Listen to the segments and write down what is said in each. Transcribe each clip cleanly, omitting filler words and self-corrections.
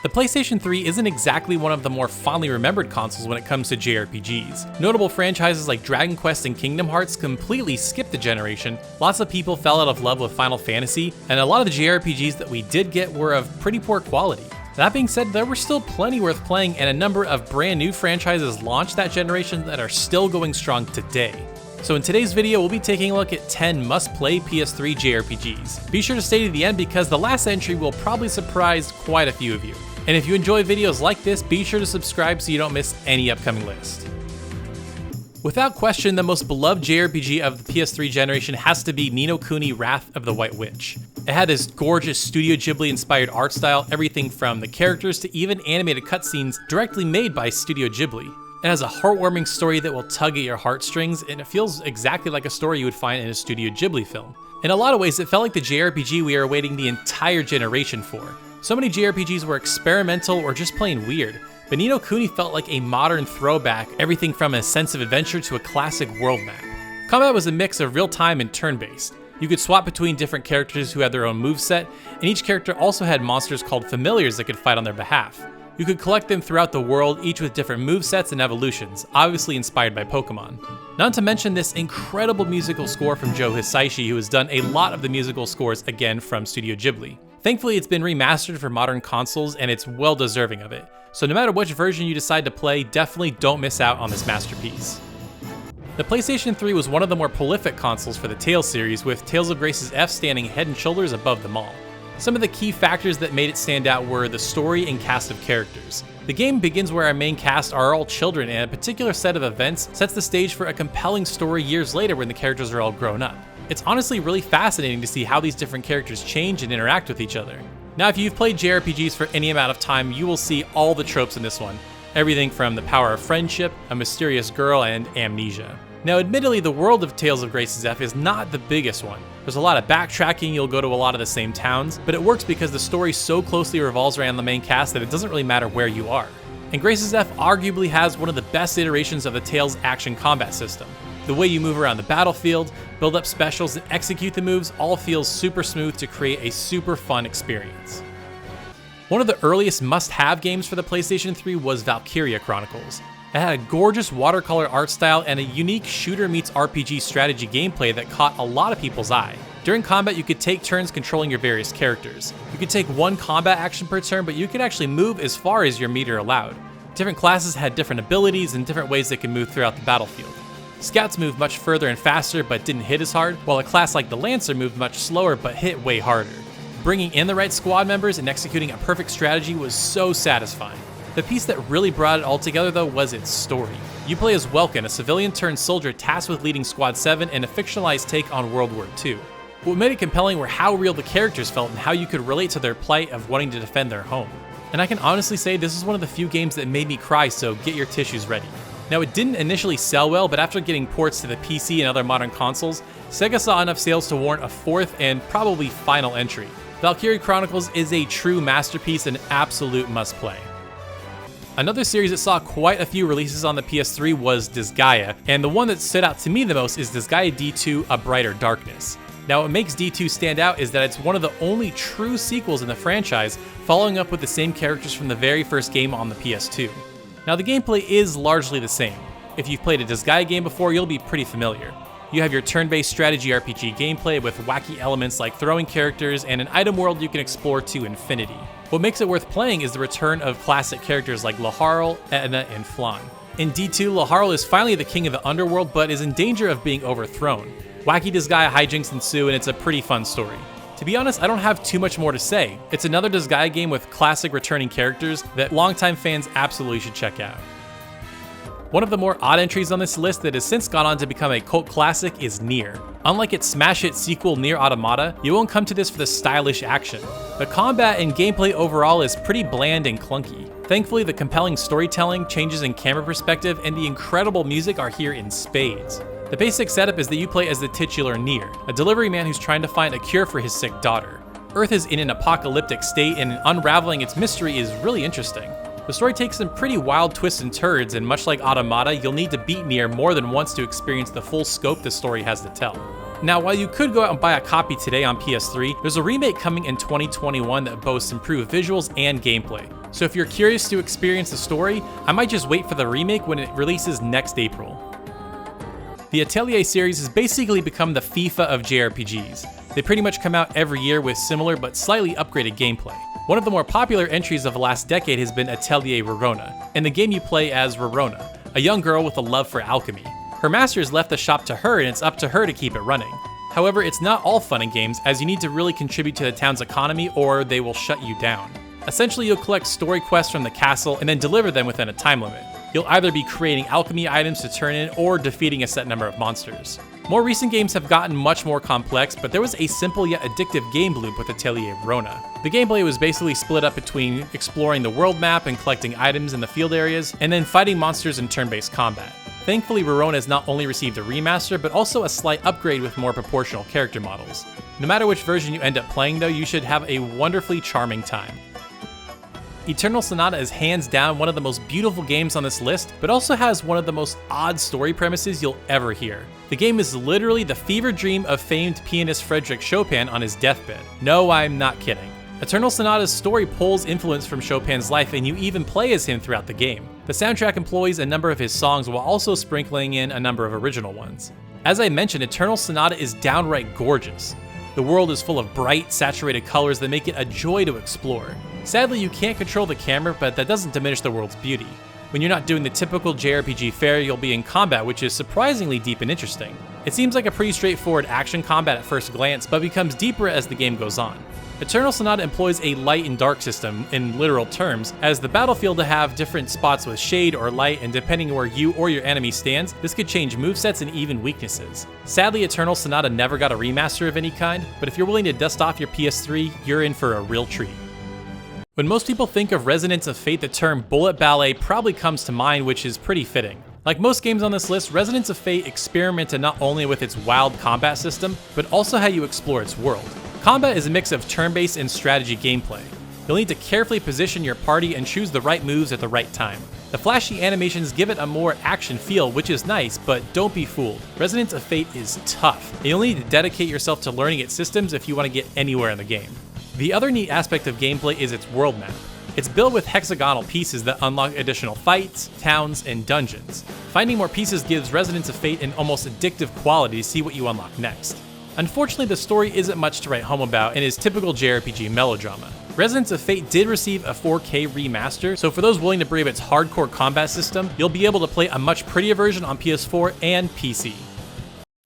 The PlayStation 3 isn't exactly one of the more fondly remembered consoles when it comes to JRPGs. Notable franchises like Dragon Quest and Kingdom Hearts completely skipped the generation, lots of people fell out of love with Final Fantasy, and a lot of the JRPGs that we did get were of pretty poor quality. That being said, there were still plenty worth playing, and a number of brand new franchises launched that generation that are still going strong today. So in today's video, we'll be taking a look at 10 must-play PS3 JRPGs. Be sure to stay to the end because the last entry will probably surprise quite a few of you. And if you enjoy videos like this, be sure to subscribe so you don't miss any upcoming list. Without question, the most beloved JRPG of the PS3 generation has to be Ni no Kuni: Wrath of the White Witch. It had this gorgeous Studio Ghibli-inspired art style, everything from the characters to even animated cutscenes directly made by Studio Ghibli. It has a heartwarming story that will tug at your heartstrings, and it feels exactly like a story you would find in a Studio Ghibli film. In a lot of ways, it felt like the JRPG we are waiting the entire generation for. So many JRPGs were experimental or just plain weird, but Ni no Kuni felt like a modern throwback, everything from a sense of adventure to a classic world map. Combat was a mix of real-time and turn-based. You could swap between different characters who had their own moveset, and each character also had monsters called familiars that could fight on their behalf. You could collect them throughout the world, each with different movesets and evolutions, obviously inspired by Pokemon. Not to mention this incredible musical score from Joe Hisaishi, who has done a lot of the musical scores again from Studio Ghibli. Thankfully, it's been remastered for modern consoles, and it's well deserving of it. So no matter which version you decide to play, definitely don't miss out on this masterpiece. The PlayStation 3 was one of the more prolific consoles for the Tales series, with Tales of Graces F standing head and shoulders above them all. Some of the key factors that made it stand out were the story and cast of characters. The game begins where our main cast are all children, and a particular set of events sets the stage for a compelling story years later when the characters are all grown up. It's honestly really fascinating to see how these different characters change and interact with each other. Now, if you've played JRPGs for any amount of time, you will see all the tropes in this one. Everything from the power of friendship, a mysterious girl, and amnesia. Now, admittedly, the world of Tales of Graces F is not the biggest one. There's a lot of backtracking, you'll go to a lot of the same towns, but it works because the story so closely revolves around the main cast that it doesn't really matter where you are. And Graces F arguably has one of the best iterations of the Tales action combat system. The way you move around the battlefield, build up specials, and execute the moves all feels super smooth to create a super fun experience. One of the earliest must-have games for the PlayStation 3 was Valkyria Chronicles. It had a gorgeous watercolor art style and a unique shooter meets RPG strategy gameplay that caught a lot of people's eye. During combat, you could take turns controlling your various characters. You could take one combat action per turn, but you could actually move as far as your meter allowed. Different classes had different abilities and different ways they could move throughout the battlefield. Scouts moved much further and faster but didn't hit as hard, while a class like the Lancer moved much slower but hit way harder. Bringing in the right squad members and executing a perfect strategy was so satisfying. The piece that really brought it all together though was its story. You play as Welkin, a civilian-turned-soldier tasked with leading Squad 7 in a fictionalized take on World War II. What made it compelling were how real the characters felt and how you could relate to their plight of wanting to defend their home. And I can honestly say this is one of the few games that made me cry, so get your tissues ready. Now, it didn't initially sell well, but after getting ports to the PC and other modern consoles, Sega saw enough sales to warrant a fourth and probably final entry. Valkyria Chronicles is a true masterpiece and absolute must-play. Another series that saw quite a few releases on the PS3 was Disgaea, and the one that stood out to me the most is Disgaea D2: A Brighter Darkness. Now, what makes D2 stand out is that it's one of the only true sequels in the franchise, following up with the same characters from the very first game on the PS2. Now, the gameplay is largely the same. If you've played a Disgaea game before, you'll be pretty familiar. You have your turn-based strategy RPG gameplay with wacky elements like throwing characters and an item world you can explore to infinity. What makes it worth playing is the return of classic characters like Laharl, Etna, and Flan. In D2, Laharl is finally the king of the underworld, but is in danger of being overthrown. Wacky Disgaea hijinks ensue, and it's a pretty fun story. To be honest, I don't have too much more to say. It's another Disgaea game with classic returning characters that longtime fans absolutely should check out. One of the more odd entries on this list that has since gone on to become a cult classic is NieR. Unlike its smash hit sequel NieR Automata, you won't come to this for the stylish action. The combat and gameplay overall is pretty bland and clunky. Thankfully, the compelling storytelling, changes in camera perspective, and the incredible music are here in spades. The basic setup is that you play as the titular NieR, a delivery man who's trying to find a cure for his sick daughter. Earth is in an apocalyptic state, and unraveling its mystery is really interesting. The story takes some pretty wild twists and turns, and much like Automata, you'll need to beat NieR more than once to experience the full scope the story has to tell. Now, while you could go out and buy a copy today on PS3, there's a remake coming in 2021 that boasts improved visuals and gameplay. so if you're curious to experience the story, I might just wait for the remake when it releases next April. The Atelier series has basically become the FIFA of JRPGs. They pretty much come out every year with similar but slightly upgraded gameplay. One of the more popular entries of the last decade has been Atelier Rina. In the game you play as Rina, a young girl with a love for alchemy. Her masters left the shop to her and it's up to her to keep it running. However, it's not all fun and games, as you need to really contribute to the town's economy or they will shut you down. Essentially, you'll collect story quests from the castle and then deliver them within a time limit. You'll either be creating alchemy items to turn in or defeating a set number of monsters. More recent games have gotten much more complex, but there was a simple yet addictive game loop with Atelier Rina. The gameplay was basically split up between exploring the world map and collecting items in the field areas, and then fighting monsters in turn-based combat. Thankfully, Rina has not only received a remaster, but also a slight upgrade with more proportional character models. No matter which version you end up playing though, you should have a wonderfully charming time. Eternal Sonata is hands down one of the most beautiful games on this list, but also has one of the most odd story premises you'll ever hear. The game is literally the fever dream of famed pianist Frédéric Chopin on his deathbed. No, I'm not kidding. Eternal Sonata's story pulls influence from Chopin's life, and you even play as him throughout the game. The soundtrack employs a number of his songs while also sprinkling in a number of original ones. As I mentioned, Eternal Sonata is downright gorgeous. The world is full of bright, saturated colors that make it a joy to explore. Sadly, you can't control the camera, but that doesn't diminish the world's beauty. When you're not doing the typical JRPG fare, you'll be in combat, which is surprisingly deep and interesting. It seems like a pretty straightforward action combat at first glance, but becomes deeper as the game goes on. Eternal Sonata employs a light and dark system in literal terms, as the battlefield to have different spots with shade or light, and depending where you or your enemy stands, this could change movesets and even weaknesses. Sadly, Eternal Sonata never got a remaster of any kind, but if you're willing to dust off your PS3, you're in for a real treat. When most people think of Resonance of Fate, the term bullet ballet probably comes to mind, which is pretty fitting. Like most games on this list, Resonance of Fate experimented not only with its wild combat system, but also how you explore its world. Combat is a mix of turn-based and strategy gameplay. You'll need to carefully position your party and choose the right moves at the right time. The flashy animations give it a more action feel, which is nice, but don't be fooled. Resonance of Fate is tough, and you'll need to dedicate yourself to learning its systems if you want to get anywhere in the game. The other neat aspect of gameplay is its world map. It's built with hexagonal pieces that unlock additional fights, towns, and dungeons. Finding more pieces gives Resonance of Fate an almost addictive quality to see what you unlock next. Unfortunately, the story isn't much to write home about and is typical JRPG melodrama. Resonance of Fate did receive a 4K remaster, so for those willing to brave its hardcore combat system, you'll be able to play a much prettier version on PS4 and PC.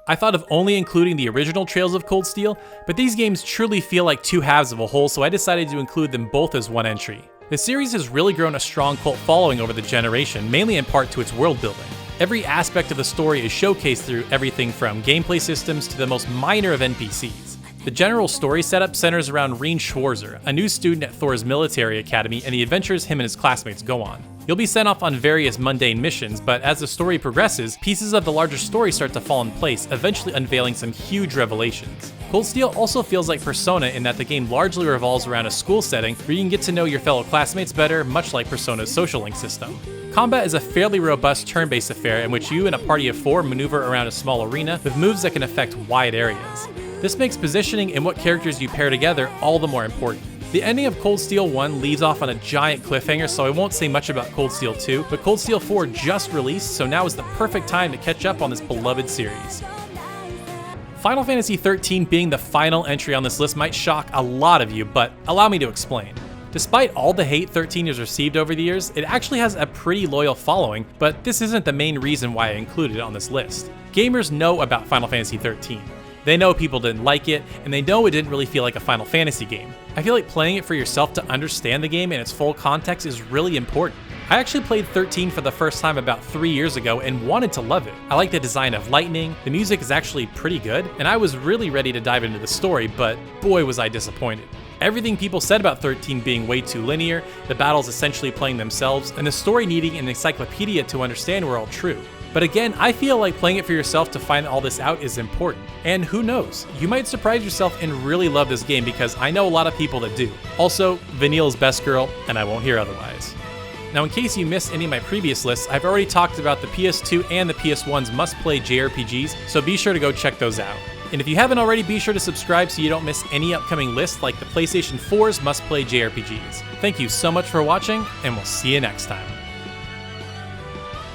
I thought of only including the original Trails of Cold Steel, but these games truly feel like two halves of a whole, so I decided to include them both as one entry. The series has really grown a strong cult following over the generation, mainly in part to its world building. Every aspect of the story is showcased through everything from gameplay systems to the most minor of NPCs. The general story setup centers around Rean Schwarzer, a new student at Thor's military academy, and the adventures him and his classmates go on. You'll be sent off on various mundane missions, but as the story progresses, pieces of the larger story start to fall in place, eventually unveiling some huge revelations. Cold Steel also feels like Persona in that the game largely revolves around a school setting where you can get to know your fellow classmates better, much like Persona's social link system. Combat is a fairly robust turn-based affair in which you and a party of 4 maneuver around a small arena with moves that can affect wide areas. This makes positioning and what characters you pair together all the more important. The ending of Cold Steel 1 leaves off on a giant cliffhanger, so I won't say much about Cold Steel 2, but Cold Steel 4 just released, so now is the perfect time to catch up on this beloved series. Final Fantasy XIII being the final entry on this list might shock a lot of you, but allow me to explain. Despite all the hate 13 has received over the years, it actually has a pretty loyal following, but this isn't the main reason why I included it on this list. Gamers know about Final Fantasy XIII. They know people didn't like it, and they know it didn't really feel like a Final Fantasy game. I feel like playing it for yourself to understand the game and its full context is really important. I actually played 13 for the first time about 3 years ago and wanted to love it. I like the design of lightning, the music is actually pretty good, and I was really ready to dive into the story, but boy was I disappointed. Everything people said about 13 being way too linear, the battles essentially playing themselves, and the story needing an encyclopedia to understand were all true. But again, I feel like playing it for yourself to find all this out is important. And who knows, you might surprise yourself and really love this game because I know a lot of people that do. Also, Vanille's best girl, and I won't hear otherwise. Now in case you missed any of my previous lists, I've already talked about the PS2 and the PS1's must-play JRPGs, so be sure to go check those out. And if you haven't already, be sure to subscribe so you don't miss any upcoming lists like the PlayStation 4's must-play JRPGs. Thank you so much for watching, and we'll see you next time.